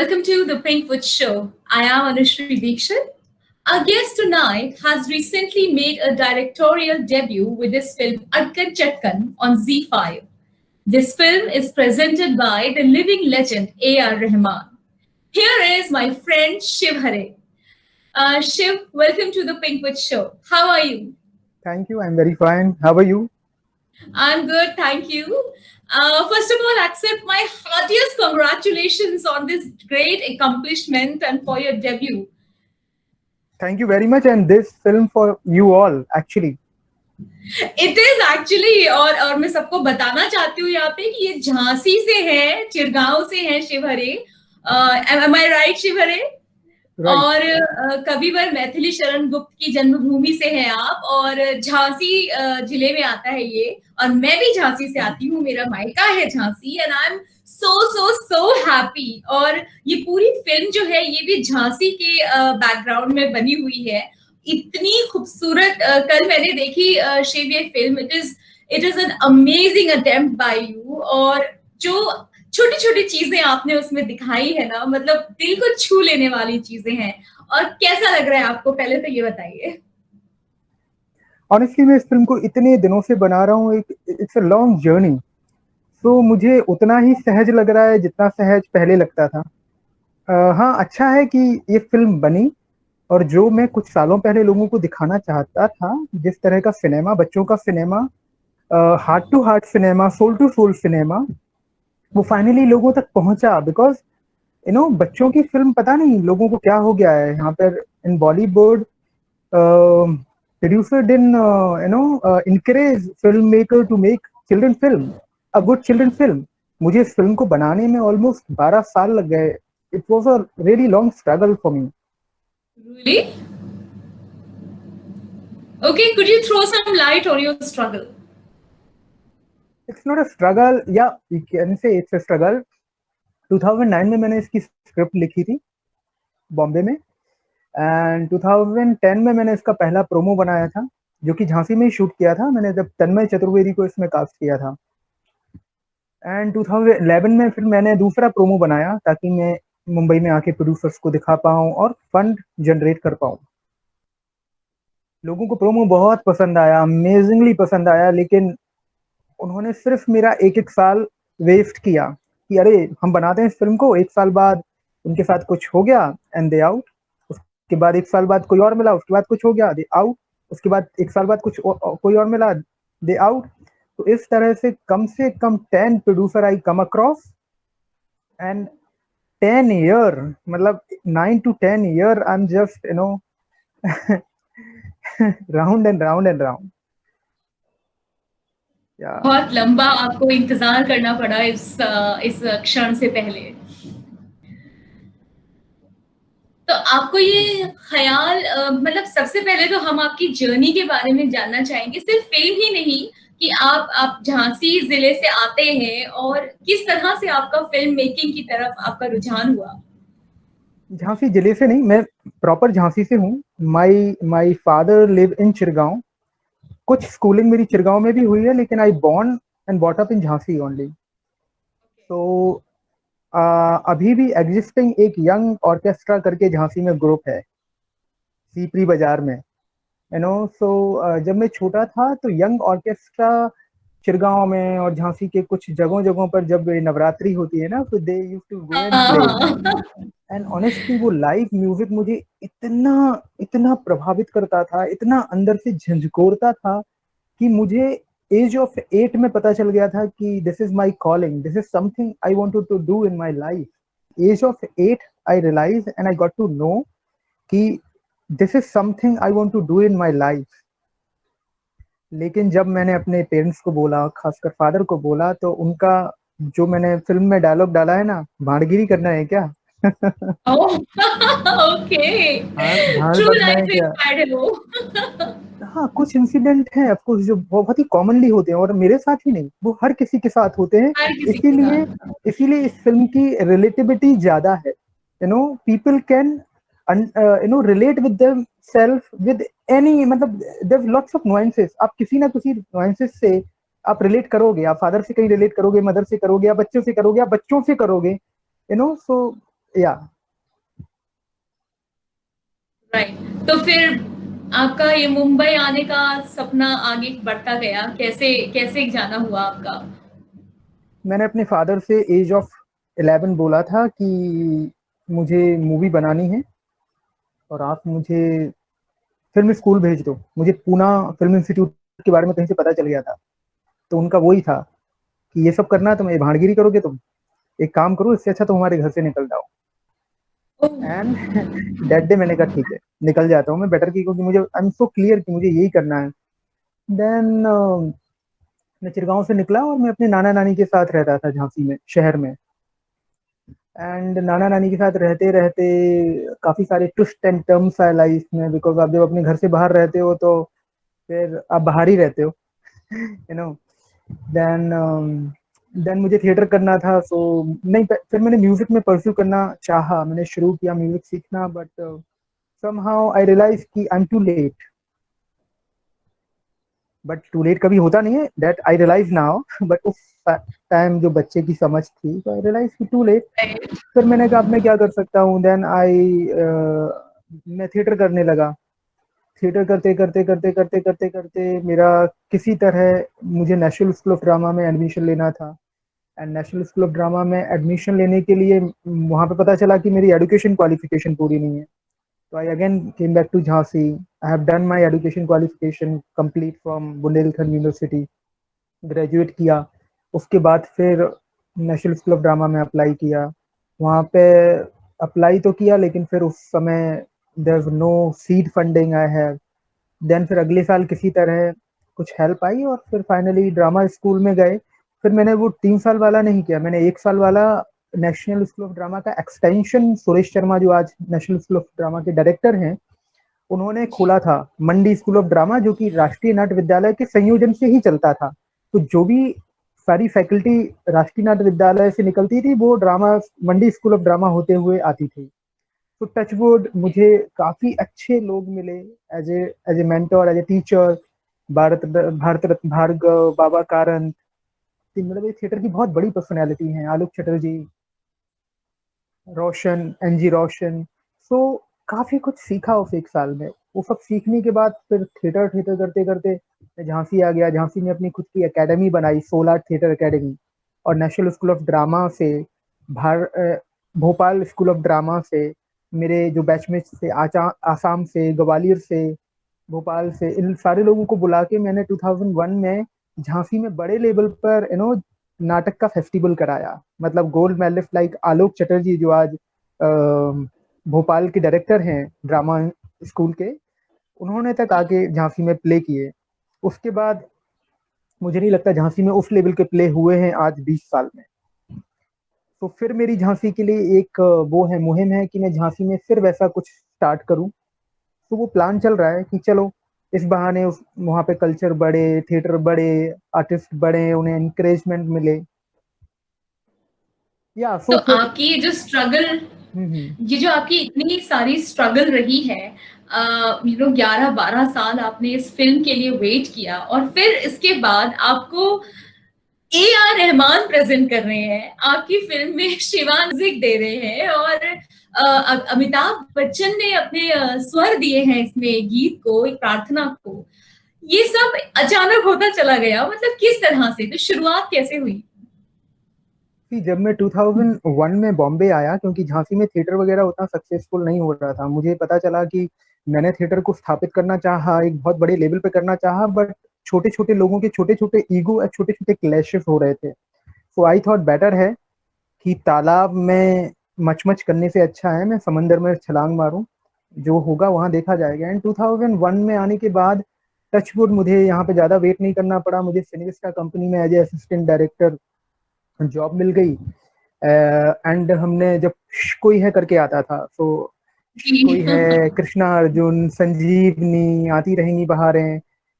Welcome to the Pinkwood Show. I am Anushri Dikshit. Our guest tonight has recently made a directorial debut with his film Adkan Chatkan on Z5. This film is presented by the living legend A.R. Rahman. Here is my friend Shiv Hare. Shiv, welcome to the Pinkwood Show. How are you? Thank you. I'm very fine. How are you? I'm good, thank you. First of all, accept my heartiest congratulations on this great accomplishment and for your debut. Thank you very much. And this film for you all, actually. It is actually और मैं सबको बताना चाहती हूँ यहाँ पे कि ये झांसी से है, चिरगांव से है शिवहरे. एम आई राइट शिवहरे? Right. और कविवर मैथिली शरण गुप्त की जन्मभूमि से हैं आप, और झांसी जिले में आता है ये. और मैं भी झांसी से आती हूँ, मेरा मायका है Jhansi, and I am so happy. और ये पूरी फिल्म जो है ये भी झांसी के बैकग्राउंड में बनी हुई है. इतनी खूबसूरत कल मैंने देखी शिव ये film. It is an amazing attempt bye you. और जो छोटी छोटी चीजें आपने उसमें दिखाई है ना, मतलब दिल को छू लेने वाली चीजें हैं. और कैसा लग रहा है आपको, पहले तो ये बताइए. ऑनेस्टली मैं इस फिल्म को इतने दिनों से बना रहा हूँ. It's a long journey. तो मुझे उतना ही सहज लग रहा है जितना सहज पहले लगता था. हाँ, अच्छा है कि ये फिल्म बनी. और जो मैं कुछ सालों पहले लोगों को दिखाना चाहता था, जिस तरह का सिनेमा, बच्चों का cinema, heart to heart cinema, soul to soul cinema, वो फाइनली लोगों तक पहुंचा. बिकॉज बच्चों की फिल्म, पता नहीं लोगों को क्या हो गया है यहाँ पर in Bollywood. Producer didn't encourage film maker to make children film, a good children film. मुझे इस फिल्म को बनाने में ऑलमोस्ट 12 साल लग गए. It was a really long struggle for me. Really? Okay, could you throw some light on your struggle? It's not a struggle. Yeah, you can say it's a struggle. 2009 में मैंने इसकी script लिखी थी बॉम्बे में. And 2010 में मैंने इसका पहला प्रोमो बनाया था, जो कि झांसी में ही शूट किया था मैंने, जब तन्मय चतुर्वेदी को इसमें कास्ट किया था. एंड 2011 में फिर मैंने दूसरा प्रोमो बनाया, ताकि मैं मुंबई में आके प्रोड्यूसर्स को दिखा पाऊँ और फंड जनरेट कर पाऊँ. लोगों को प्रोमो बहुत पसंद आया, अमेजिंगली पसंद आया. लेकिन उन्होंने सिर्फ मेरा एक साल वेस्ट किया कि अरे हम बनाते हैं इस फिल्म को, 1 साल बाद उनके साथ कुछ हो गया एंड दे आउट. उसके बाद 1 साल बाद कोई और मिला, उसके बाद कुछ हो गया, दे आउट. उसके बाद 1 साल बाद कुछ कोई और मिला, दे आउट. तो इस तरह से कम 10 producer I come across. And 10 year, मतलब 9 to 10 year I am just round and round and round. बहुत लंबा आपको इंतजार करना पड़ा इस क्षण से पहले. तो आपको ये ख्याल, मतलब सबसे पहले तो हम आपकी जर्नी के बारे में जानना चाहेंगे, सिर्फ फिल्म ही नहीं, कि आप झांसी जिले से आते हैं और किस तरह से आपका फिल्म मेकिंग की तरफ आपका रुझान हुआ. झांसी जिले से नहीं, मैं प्रॉपर झांसी से हूँ. My father live in Chirgaon. कुछ स्कूलिंग मेरी चिरगांव में भी हुई है, लेकिन I born and bought up in Jhansi only. तो अभी भी एग्जिस्टिंग एक यंग ऑर्केस्ट्रा करके झांसी में ग्रुप है, सीपरी बाजार में. सो जब मैं छोटा था तो यंग ऑर्केस्ट्रा चिरगांव में और झांसी के कुछ जगहों पर जब नवरात्रि होती है ना, तो they used to go and play. And honestly वो लाइव म्यूजिक मुझे इतना प्रभावित करता था, इतना अंदर से झंझोरता था, कि मुझे एज ऑफ 8 में पता चल गया था कि this is my calling, this is something I wanted to do in my life. Age of 8 I realise and I got to know कि this is something I want to do in my life. लेकिन जब मैंने अपने parents को बोला, खासकर father को बोला, तो उनका जो मैंने फिल्म में डायलॉग डाला है ना, भाड़गिरी करना है क्या? ओके, भाड़ ट्रू बनना है लाइफ क्या? इंस्पायर्ड है वो. हाँ, कुछ इंसिडेंट हैं ऑफ कोर्स जो बहुत ही कॉमनली होते हैं, और मेरे साथ ही नहीं, वो हर किसी के साथ होते हैं. हर किसी के साथ. इसीलिए इस फिल्म की रिलेटिविटी ज्यादा है. People can relate with themselves with any, मतलब देयर लॉट्स ऑफ नुआंसेस. आप किसी ना किसी नुआंसेस से आप रिलेट करोगे. आप फादर से कहीं रिलेट करोगे, मदर से करोगे, आप बच्चों से करोगे, आप बच्चों से करोगे. सो या राइट। तो फिर आपका ये मुंबई आने का सपना आगे बढ़ता गया, कैसे कैसे जाना हुआ आपका? मैंने अपने फादर से एज ऑफ 11 बोला था कि मुझे मूवी बनानी है और आप मुझे फिल्म स्कूल भेज दो। मुझे पूना फिल्म इंस्टीट्यूट के बारे में कहीं से पता चल गया था, तो उनका वही था कि ये सब करना है, तुम ये भाड़गिरी करोगे, तुम एक काम करो, इससे अच्छा तुम हमारे घर से निकल जाओ। एंड दैट डे मैंने कहा ठीक है, निकल जाता हूँ मैं, बेटर की, क्योंकि मुझे आई एम सो क्लियर कि मुझे यही करना है। देन मैं चिरगांव से निकला और मैं अपने नाना नानी के साथ रहता था झांसी में, शहर में। एंड नाना नानी के साथ रहते रहते काफी सारे ट्विस्ट एंड टर्म्स आए लाइफ में, बिकॉज आप जब अपने घर से बाहर रहते हो तो फिर आप बाहर ही रहते हो, यू नो। देन देन मुझे थिएटर करना था, सो नहीं, फिर मैंने म्यूजिक में परस्यू करना चाहा, मैंने शुरू किया म्यूजिक सीखना, बट somehow I realized कि I'm too late। But too late कभी होता नहीं है, that I realize now. But उस टाइम जो बच्चे की समझ थी, तो आई रियलाइज कि टू लेट। फिर मैंने कहा अब मैं क्या कर सकता हूँ, देन मैं थिएटर करने लगा। थिएटर करते करते करते करते करते करते मेरा किसी तरह, मुझे नेशनल स्कूल ऑफ ड्रामा में एडमिशन लेना था। And national school of drama में एडमिशन लेने के लिए वहाँ पे पता चला कि मेरी एजुकेशन क्वालिफिकेशन पूरी नहीं है। So I again came back to Jhansi. I have done my education qualification complete from Bundelkhand University. Graduate किया। उसके बाद फिर नेशनल स्कूल ऑफ ड्रामा में अप्लाई किया। वहाँ पे अप्लाई तो किया, लेकिन फिर उस समय there was no seed funding I have. Then फिर अगले साल किसी तरह कुछ हेल्प आई और फिर फाइनली ड्रामा स्कूल में गए। फिर मैंने वो 3 साल वाला नहीं किया, मैंने 1 साल वाला नेशनल स्कूल ऑफ ड्रामा का एक्सटेंशन, सुरेश शर्मा जो आज नेशनल स्कूल ऑफ ड्रामा के डायरेक्टर हैं, उन्होंने जी। खोला था मंडी स्कूल ऑफ ड्रामा, जो कि राष्ट्रीय नाट्य विद्यालय के संयोजन से ही चलता था। तो जो भी सारी फैकल्टी राष्ट्रीय नाट्य विद्यालय से निकलती थी, वो drama Mandi school of drama होते हुए आती थी। तो टचवुड मुझे काफी अच्छे लोग मिले, as a mentor, as a teacher. Bharat Ratna Bhargava, Baba Karanth, मतलब ये थिएटर की बहुत बड़ी पर्सनैलिटी हैं, आलोक चटर्जी, रोशन, एनजी रोशन। सो काफी कुछ सीखा उस 1 साल में। वो सब सीखने के बाद फिर थिएटर थिएटर करते करते मैं झांसी आ गया। झांसी में अपनी खुद की एकेडमी बनाई, सोलार थिएटर एकेडमी। और नेशनल स्कूल ऑफ ड्रामा से, भोपाल स्कूल ऑफ ड्रामा से, मेरे जो बैचमेट्स थे, आसाम से, ग्वालियर से, भोपाल से, इन सारे लोगों को बुला के मैंने 2001 में झांसी में बड़े लेवल पर नाटक का फेस्टिवल कराया। मतलब गोल्ड मेडलिस्ट लाइक आलोक चटर्जी, जो आज भोपाल के डायरेक्टर हैं ड्रामा स्कूल के, उन्होंने तक आके झांसी में प्ले किए। उसके बाद मुझे नहीं लगता झांसी में उस लेवल के प्ले हुए हैं आज 20 साल में। तो फिर मेरी झांसी के लिए एक वो है, मुहिम है कि मैं झांसी में फिर वैसा कुछ स्टार्ट करूं। तो वो प्लान चल रहा है कि चलो इस बहाने उस वहाँ पे कल्चर बढ़े, थिएटर बढ़े, आर्टिस्ट बढ़े, उन्हें इंकरेजमेंट मिले। या तो सो फिर आपकी ये जो स्ट्रगल, हम्म। ये जो आपकी इतनी सारी स्ट्रगल रही है, 11-12 साल आपने इस फिल्म के लिए वेट किया और फिर इसके बाद आपको AR रहमान प्रेजेंट कर रहे हैं आपकी फिल्म में, शिवा म्यूजिक दे रहे हैं और अमिताभ बच्चन ने अपने स्वर दिए हैं इसमें गीत को, एक प्रार्थना को। ये सब अचानक होता चला गया, मतलब किस तरह से, तो शुरुआत कैसे हुई? कि जब मैं 2001 में बॉम्बे आया, क्योंकि झांसी में थिएटर वगैरह उतना सक्सेसफुल नहीं हो रहा था, मुझे पता चला कि मैंने थिएटर को स्थापित करना चाहा, एक बहुत बड़े लेवल पे करना चाहा, बट छोटे छोटे लोगों के छोटे छोटे ईगो और छोटे छोटे क्लैशेस हो रहे थे। सो आई थॉट बेटर है कि तालाब में मचमच करने से अच्छा है मैं समंदर में छलांग मारूं, जो होगा वहां देखा जाएगा। एंड 2001 में आने के बाद टचवुड मुझे यहाँ पे ज्यादा वेट नहीं करना पड़ा, मुझे सिनेविस्टा कंपनी में as a assistant director job मिल गई। एंड हमने जब कोई है करके आता था, तो जी। कोई है, कृष्णा अर्जुन, संजीवनी, आती रहेंगी बहारें,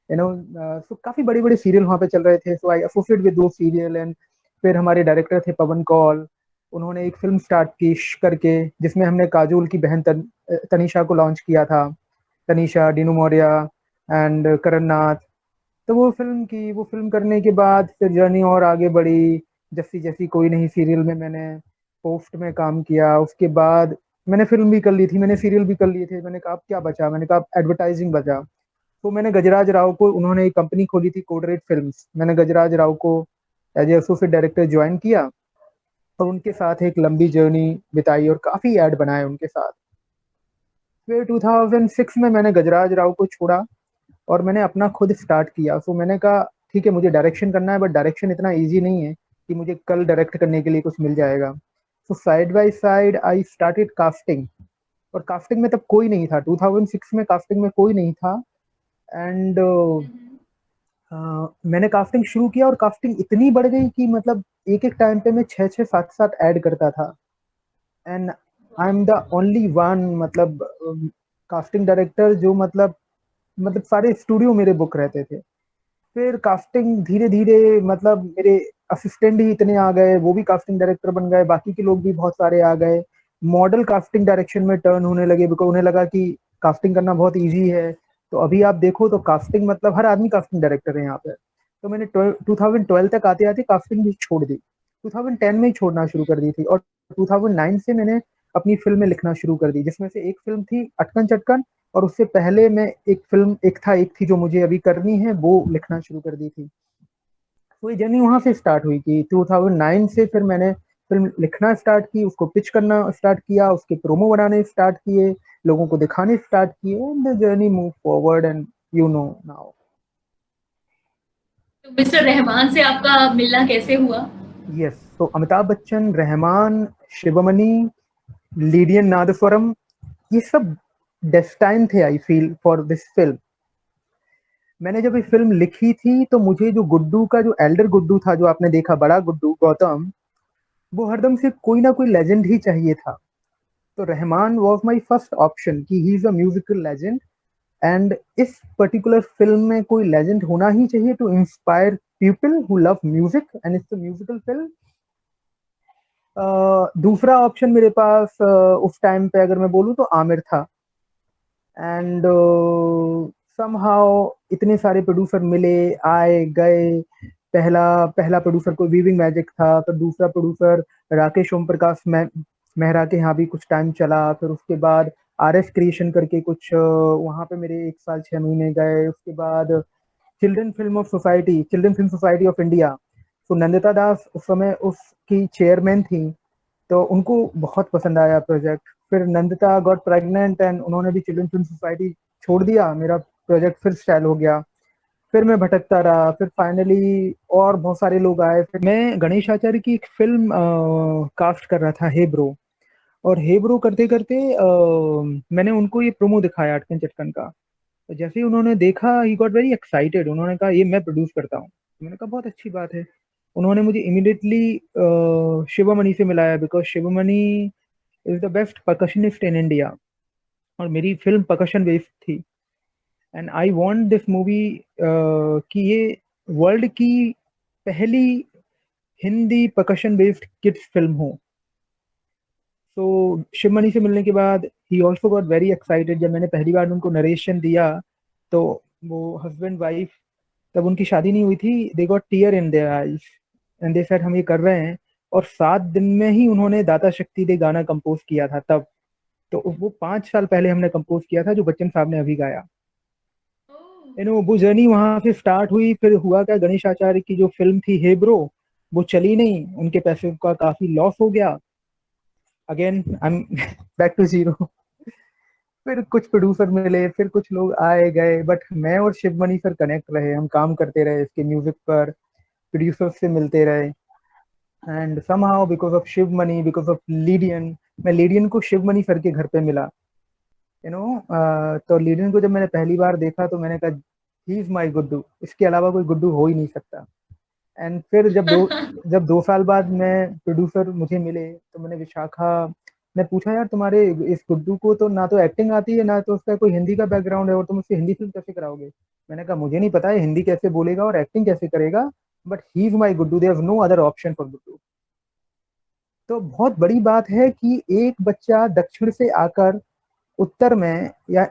सो काफी बड़े बड़े सीरियल वहाँ पे चल रहे थे। सो आई एसोसिएट विद दो सीरियल। एंड फिर हमारे डायरेक्टर थे पवन कौल, उन्होंने एक फिल्म स्टार्ट की करके, जिसमें हमने काजोल की बहन तनीषा को लॉन्च किया था। तनीषा, डीनू मौर्य एंड करण नाथ। तो वो फिल्म की, वो फिल्म करने के बाद फिर जर्नी और आगे बढ़ी। जैसी जैसी कोई नहीं सीरियल में मैंने पोस्ट में काम किया। उसके बाद मैंने फिल्म भी कर ली थी, मैंने सीरियल भी कर लिए थे। मैंने कहा अब क्या बचा, मैंने कहा एडवर्टाइजिंग बचा। तो मैंने गजराज राव को, उन्होंने एक कंपनी खोली थी कोडरेट फिल्म्स, मैंने गजराज राव को as a associate director join किया और उनके साथ एक लंबी जर्नी बिताई और काफी ऐड बनाए उनके साथ। फिर 2006 में मैंने गजराज राव को छोड़ा और मैंने अपना खुद स्टार्ट किया। सो मैंने कहा ठीक है मुझे डायरेक्शन करना है, बट डायरेक्शन इतना इजी नहीं है कि मुझे कल डायरेक्ट करने के लिए कुछ मिल जाएगा। So side by side I started casting. और कास्टिंग में तब कोई नहीं था, 2006 में कास्टिंग में कोई नहीं था। एंड हम्म। मैंने कास्टिंग शुरू किया और कास्टिंग इतनी बढ़ गई कि मतलब एक एक टाइम पे मैं छः छः सात सात ऐड करता था। And I am the only one, मतलब कास्टिंग डायरेक्टर जो मतलब सारे स्टूडियो मेरे बुक रहते थे। फिर कास्टिंग धीरे धीरे, मतलब मेरे असिस्टेंट ही इतने आ गए, वो भी कास्टिंग डायरेक्टर बन गए, बाकी के लोग भी बहुत सारे आ गए। मॉडल कास्टिंग डायरेक्शन में टर्न होने लगे, बिकॉज उन्हें लगा कि कास्टिंग करना बहुत इजी है। तो अभी आप देखो तो कास्टिंग मतलब हर आदमी कास्टिंग डायरेक्टर है यहाँ पे। तो मैंने 2012 तक आते आते कास्टिंग भी छोड़ दी, 2010 में ही छोड़ना शुरू कर दी थी। और 2009 से मैंने अपनी फिल्में लिखना शुरू कर दी, जिसमें से एक फिल्म थी अटकन चटकन, और उससे पहले मैं एक थी जो मुझे अभी करनी है, वो लिखना शुरू कर दी थी। तो ये जर्नी वहां से स्टार्ट हुई कि 2009 से फिर मैंने फिल्म लिखना स्टार्ट की, उसको पिच करना स्टार्ट किया, उसके प्रोमो बनाने स्टार्ट किए, लोगों को दिखाने स्टार्ट किए, and the journey move forward and you know now. तो मिस्टर रहमान से आपका मिलना कैसे हुआ? यस, तो अमिताभ बच्चन, रहमान, शिवमणि, लीडियन नादस्वरम, ये सब डेस्टाइन थे I feel for this film. मैंने जब ये फिल्म लिखी थी तो मुझे जो गुड्डू का, जो एल्डर गुड्डू था, जो आपने देखा बड़ा गुड्डू गौतम, वो हरदम से कोई ना कोई लेजेंड ही चाहिए था। तो Rahman was my first option कि he is a musical legend, and इस पर्टिकुलर फिल्म में कोई लेजेंड होना ही चाहिए to inspire people who love music, and it's a musical film. दूसरा ऑप्शन मेरे पास उस टाइम पे अगर मैं बोलूँ तो आमिर था। एंड समहाउ इतने सारे प्रोड्यूसर मिले, आए गए। पहला पहला प्रोड्यूसर कोई वीविंग मैजिक था, फिर दूसरा प्रोड्यूसर राकेश ओम प्रकाश मेहरा के यहाँ भी कुछ टाइम चला। फिर उसके बाद आर एस क्रिएशन करके कुछ वहाँ पे मेरे 1 साल 6 महीने गए। उसके बाद children film society of India, तो नंदिता दास उस समय उसकी चेयरमैन थी, तो उनको बहुत पसंद आया प्रोजेक्ट। फिर नंदिता गॉट प्रेग्नेंट एंड उन्होंने भी चिल्ड्रन फिल्म सोसाइटी छोड़ दिया, मेरा प्रोजेक्ट फिर स्टाइल हो गया। फिर मैं भटकता रहा, फिर फाइनली और बहुत सारे लोग आए। फिर मैं गणेश आचार्य की एक फिल्म कास्ट कर रहा था, हे ब्रो। और हे ब्रो करते करते मैंने उनको ये प्रोमो दिखाया अटकन चटकन का। तो जैसे ही उन्होंने देखा, ही गॉट वेरी एक्साइटेड, उन्होंने कहा ये मैं प्रोड्यूस करता हूँ। मैंने कहा बहुत अच्छी बात है। उन्होंने मुझे इमिडिएटली शिवमणि से मिलाया, because Sivamani is the best percussionist in India, और मेरी फिल्म परकशन बेस्ड थी। And I want this movie कि ये वर्ल्ड की पहली Hindi percussion based kids film हो। तो शिवमणि से मिलने के बाद he also got very excited. जब मैंने पहली बार उनको नरेशन दिया, तो वो हस्बैंड वाइफ, तब उनकी शादी नहीं हुई थी, they got tier in their eyes and they said हम ये कर रहे हैं। और 7 दिन में ही उन्होंने दाता शक्ति दे गाना कंपोज किया था तब। तो वो 5 साल पहले हमने कंपोज किया था, जो बच्चन साहब ने अभी गाया। वो जर्नी वहां से स्टार्ट हुई। फिर हुआ क्या, गणेश आचार्य की जो फिल्म थी हे ब्रो, वो चली नहीं, उनके पैसे का काफी लॉस हो गया। Again I am back to zero. फिर कुछ प्रोड्यूसर मिले, फिर कुछ लोग आए गए, बट मैं और शिवमणि सर कनेक्ट रहे, हम काम करते रहे इसके म्यूजिक पर, प्रोड्यूसर से मिलते रहे। And somehow because of Sivamani, because of Lydian, मैं लीडियन को शिवमणि सर के घर पे मिला। तो लीडियन को जब मैंने पहली बार देखा तो मैंने कहा ही इज माई गुड्डू, इसके अलावा कोई गुड्डू हो ही नहीं सकता। एंड फिर जब 2 साल बाद मैं प्रोड्यूसर मुझे मिले, तो मैंने विशाखा ने पूछा यार तुम्हारे इस गुड्डू को तो ना तो एक्टिंग आती है, ना तो उसका कोई हिंदी का बैकग्राउंड है, और तुम उससे हिंदी फिल्म कैसे कराओगे? मैंने कहा मुझे नहीं पता है हिंदी कैसे बोलेगा और एक्टिंग कैसे करेगा, but he is my Guddu, there is no other option for Guddu. तो बहुत बड़ी बात है कि एक बच्चा दक्षिण से आकर उत्तर में या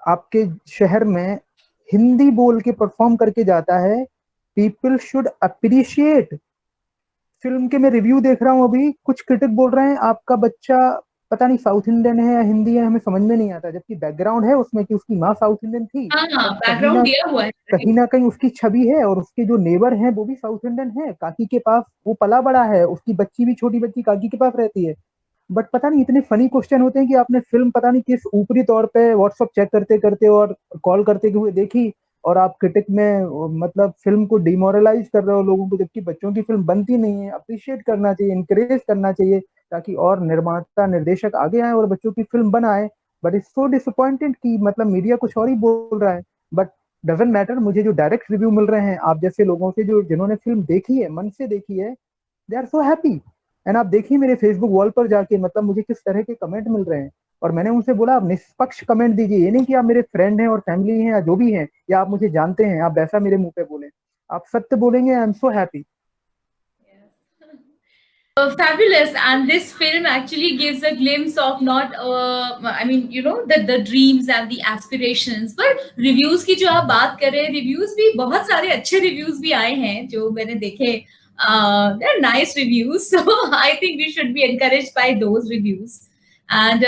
आपके शहर में हिंदी बोल के परफॉर्म करके जाता है। People should appreciate. फिल्म के मैं रिव्यू देख रहा हूँ अभी, कुछ क्रिटिक बोल रहे हैं आपका बच्चा पता नहीं साउथ इंडियन है या हिंदी है, हमें समझ में नहीं आता, जबकि बैकग्राउंड है उसमें कि उसकी माँ साउथ इंडियन थी, हाँ हाँ, और बैकग्राउंड दिया हुआ है, कहीं राइट। ना कहीं उसकी छवि है, और उसके जो नेबर हैं वो भी साउथ इंडियन है, काकी के पास वो पला बड़ा है, उसकी बच्ची भी छोटी बच्ची काकी के पास रहती है। बट पता नहीं इतने फनी क्वेश्चन होते हैं कि आपने फिल्म पता नहीं किस ऊपरी तौर पे व्हाट्सअप चेक करते करते और कॉल करते हुए देखी, और आप क्रिटिक में मतलब फिल्म को डिमोरलाइज कर रहे हो लोगों को, जबकि बच्चों की फिल्म बनती नहीं है, अप्रिशिएट करना चाहिए, इंकरेज करना चाहिए, ताकि और निर्माता निर्देशक आगे आए और बच्चों की फिल्म बनाए। बट इट्स सो डिसअपॉइंटेड कि मतलब मीडिया कुछ और ही बोल रहा है। बट डजेंट मैटर, मुझे जो डायरेक्ट रिव्यू मिल रहे हैं आप जैसे लोगों से जो जिन्होंने फिल्म देखी है, मन से देखी है, they are so happy. And आप देखिए मेरे फेसबुक वॉल पर जाके मतलब मुझे किस तरह के कमेंट मिल रहे हैं। और मैंने उनसे बोला आप निष्पक्ष कमेंट दीजिए, ये नहीं कि आप मेरे फ्रेंड हैं और फैमिली हैं या जो भी हैं, या आप मुझे जानते हैं, आप वैसा मेरे मुंह पे बोले, आप सत्य बोलेंगे, I am so happy. Fabulous, and this film actually gives a glimpse of not I mean, you know, the dreams and the aspirations, पर reviews की जो आप बात कर रहे हैं, reviews भी बहुत सारे अच्छे reviews भी आए हैं जो मैंने देखे। They're nice reviews, so I think we should be encouraged by those reviews. And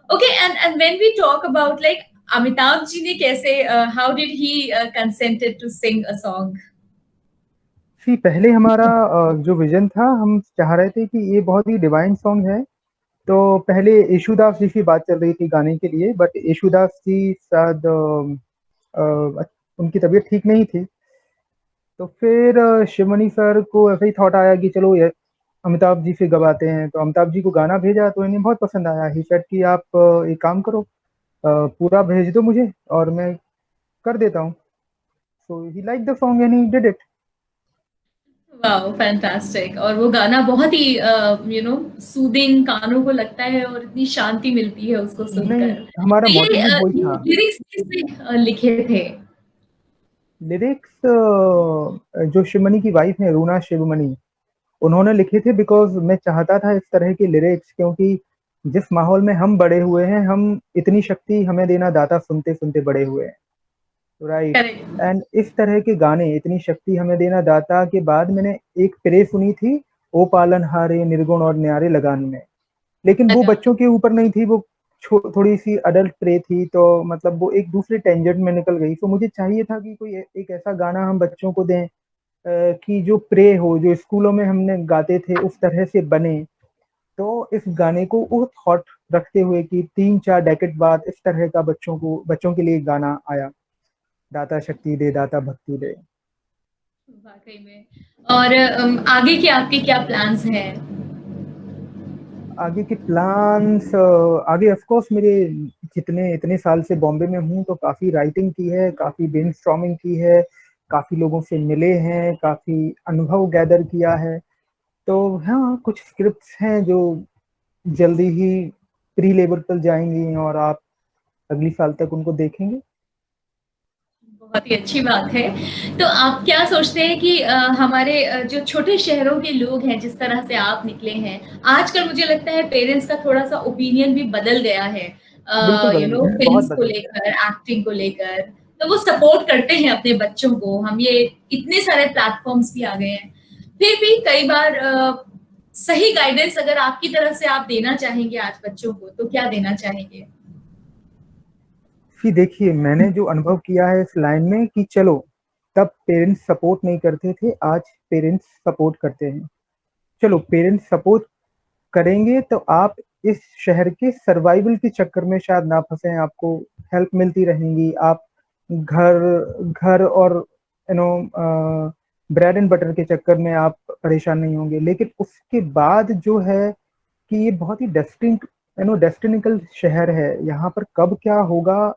okay, and when we talk about like Amitabh ji ने कैसे how did he consented to sing a song? सी पहले हमारा जो विजन था, हम चाह रहे थे कि ये बहुत ही डिवाइन सॉन्ग है। तो पहले यशुदास जी की बात चल रही थी गाने के लिए, बट यशुदास जी शायद उनकी तबीयत ठीक नहीं थी। तो फिर शिवमणि सर को ऐसा ही थॉट आया कि चलो ये अमिताभ जी से गवाते हैं। तो अमिताभ जी को गाना भेजा तो इन्हें बहुत पसंद आया। ही सेड कि आप एक काम करो, पूरा भेज दो मुझे और मैं कर देता हूँ। So he like the song and he did it. Wow, fantastic. और वो गाना बहुत ही यू नो सूदिंग कानों को लगता है और इतनी शांति मिलती है उसको नहीं, सुनकर। हमारा तो मोटिव ये भी वही था। लिरिक्स किसने लिखे थे? लिरिक्स जो शिवमणि की वाइफ है रूना शिवमणि, उन्होंने लिखे थे, बिकॉज मैं चाहता था इस तरह के लिरिक्स, क्योंकि जिस माहौल में हम बड़े हुए हैं, हम इतनी शक्ति हमें देना दाता सुनते सुनते बड़े हुए हैं, राइट। करेक्ट। एंड इस तरह के गाने, इतनी शक्ति हमें देना दाता के बाद मैंने एक प्रे सुनी थी, ओ पालन हारे निर्गुण और न्यारे लगान में। लेकिन वो लगा। बच्चों के ऊपर नहीं थी, वो थोड़ी सी अडल्ट प्रे थी, तो मतलब वो एक दूसरे टेंजेंट में निकल गई। तो मुझे चाहिए था कि कोई एक ऐसा गाना हम बच्चों को दें कि जो प्रे हो, जो स्कूलों में हमने गाते थे उस तरह से बने। तो इस गाने को वो थॉट रखते हुए कि 3-4 डेकेड बाद इस तरह का बच्चों के लिए गाना आया, दाता शक्ति दे दाता भक्ति दे। वाकई में। और आगे के आपके क्या प्लान्स हैं? आगे के प्लान्स, आगे ऑफ कोर्स मेरे जितने इतने साल से बॉम्बे में हूँ तो काफ़ी राइटिंग की है, काफ़ी ब्रेनस्टॉर्मिंग की है, काफ़ी लोगों से मिले हैं, काफ़ी अनुभव गैदर किया है। तो हाँ, कुछ स्क्रिप्ट्स हैं जो जल्दी ही प्री लेबर पर जाएंगी और आप अगली साल तक उनको देखेंगे। बहुत ही अच्छी बात है। तो आप क्या सोचते हैं कि हमारे जो छोटे शहरों के लोग हैं, जिस तरह से आप निकले हैं, आजकल मुझे लगता है पेरेंट्स का थोड़ा-सा ओपिनियन भी बदल गया है। बिल्कुल यू बदल नो गया है, बहुत फ़िल्म्स को बदल गया है। लेकर, एक्टिंग को लेकर, तो वो सपोर्ट करते हैं अपने बच्चों को। हम ये इतने सारे प्लेटफ़ॉर्म्स भी आ गए हैं। फिर भी कई बार सही गाइडेंस अगर आपकी तरफ से आप देना चाहेंगे आज बच्चों को, तो क्या देना चाहेंगे? कि देखिए, मैंने जो अनुभव किया है इस लाइन में कि चलो, तब पेरेंट्स सपोर्ट नहीं करते थे, आज पेरेंट्स सपोर्ट करते हैं। चलो, पेरेंट्स सपोर्ट करेंगे तो आप इस शहर के सर्वाइवल के चक्कर में शायद ना फंसे, आपको हेल्प मिलती रहेंगी, आप घर घर और you know bread and butter के चक्कर में आप परेशान नहीं होंगे। लेकिन उसके बाद जो है कि ये बहुत ही डेस्टिनिकल शहर है, यहाँ पर कब क्या होगा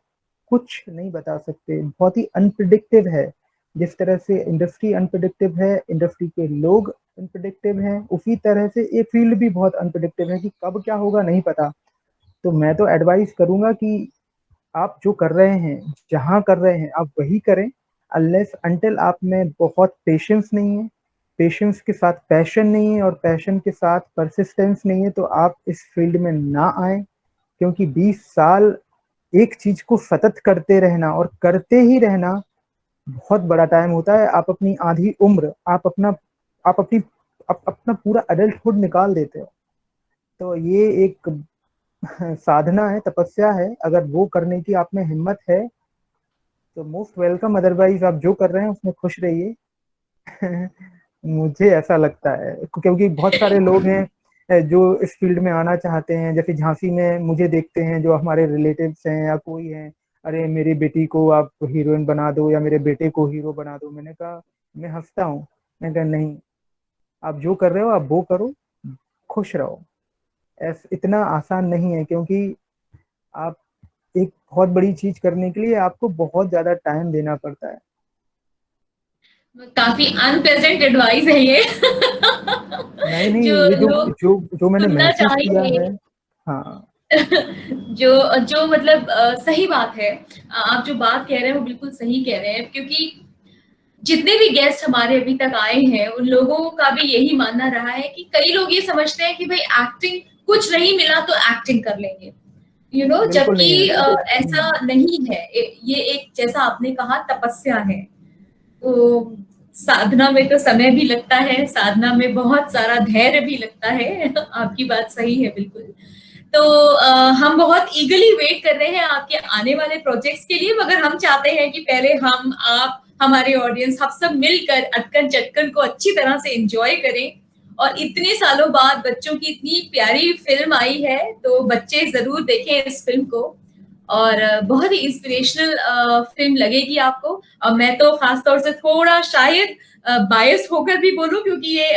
कुछ नहीं बता सकते, बहुत ही अनप्रिडिक्टिव है। जिस तरह से इंडस्ट्री अनप्रिडिक्टिव है, इंडस्ट्री के लोग अनप्रिडिक्टिव हैं, उसी तरह से ये फील्ड भी बहुत अनप्रिडिक्टिव है कि कब क्या होगा नहीं पता। तो मैं तो एडवाइस करूंगा कि आप जो कर रहे हैं, जहाँ कर रहे हैं, आप वही करें। अनलेस अंटिल आप में बहुत पेशेंस नहीं है, पेशेंस के साथ पैशन नहीं है और पैशन के साथ परसिस्टेंस नहीं है, तो आप इस फील्ड में ना आए। क्योंकि 20 साल एक चीज को सतत करते रहना और करते ही रहना बहुत बड़ा टाइम होता है। आप अपनी आधी उम्र, आप अपनी अपना पूरा अडल्टहुड निकाल देते हो। तो ये एक साधना है, तपस्या है। अगर वो करने की आप में हिम्मत है तो मोस्ट वेलकम, अदरवाइज आप जो कर रहे हैं उसमें खुश रहिए। मुझे ऐसा लगता है, क्योंकि बहुत सारे लोग हैं जो इस फील्ड में आना चाहते हैं। जैसे झांसी में मुझे देखते हैं जो हमारे रिलेटिव्स हैं या कोई है, अरे मेरी बेटी को आप हीरोइन बना दो या मेरे बेटे को हीरो बना दो। मैंने कहा, मैं हंसता हूँ, मैं कहा नहीं, आप जो कर रहे हो आप वो करो, खुश रहो। इतना आसान नहीं है, क्योंकि आप एक बहुत बड़ी चीज करने के लिए आपको बहुत ज्यादा टाइम देना पड़ता है। काफी अनप्लेजेंट एडवाइस है ये। नहीं नहीं, जो ये जो लोग जो जो मैंने सुनना महसूस किया चाहेंगे। है। हाँ। जो जो मतलब सही बात है। आप जो बात कह रहे हैं वो बिल्कुल सही कह रहे हैं, क्योंकि जितने भी गेस्ट हमारे अभी तक आए हैं उन लोगों का भी यही मानना रहा है कि कई लोग ये समझते हैं कि भाई एक्टिंग कुछ नहीं मिला तो एक्टिंग कर लेंगे, बिल्कुल जबकि नहीं है। ऐसा नहीं है। ये एक, जैसा आपने कहा, तपस्या है। तो साधना में तो समय भी लगता है, साधना में बहुत सारा धैर्य भी लगता है। आपकी बात सही है बिल्कुल। तो हम बहुत ईगरली वेट कर रहे हैं आपके आने वाले प्रोजेक्ट्स के लिए, मगर हम चाहते हैं कि पहले हम, आप, हमारे ऑडियंस, हम सब मिलकर अटकन चटकन को अच्छी तरह से एंजॉय करें। और इतने सालों बाद बच्चों की इतनी प्यारी फिल्म आई है, तो बच्चे जरूर देखें इस फिल्म को। और बहुत ही इंस्पिरेशनल फिल्म लगेगी आपको। और मैं तो खासतौर से थोड़ा शायद बायस होकर भी बोलूं, क्योंकि ये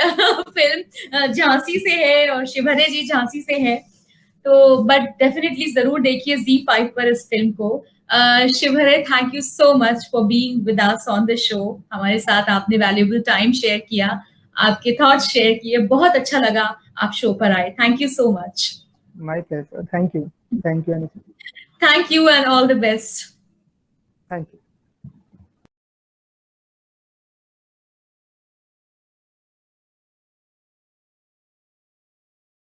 फिल्म झांसी से है और शिवहरे जी झांसी से है। तो बट डेफिनेटली जरूर देखिए Z5 पर इस फिल्म को। Shivhare, thank you so much for being with us on the show. हमारे साथ आपने वैल्यूएबल टाइम शेयर किया, आपके थॉट्स शेयर किए, बहुत अच्छा लगा आप शो पर आए। Thank you so much. My pleasure, thank you. Thank you Anita. Thank you and all the best. Thank you.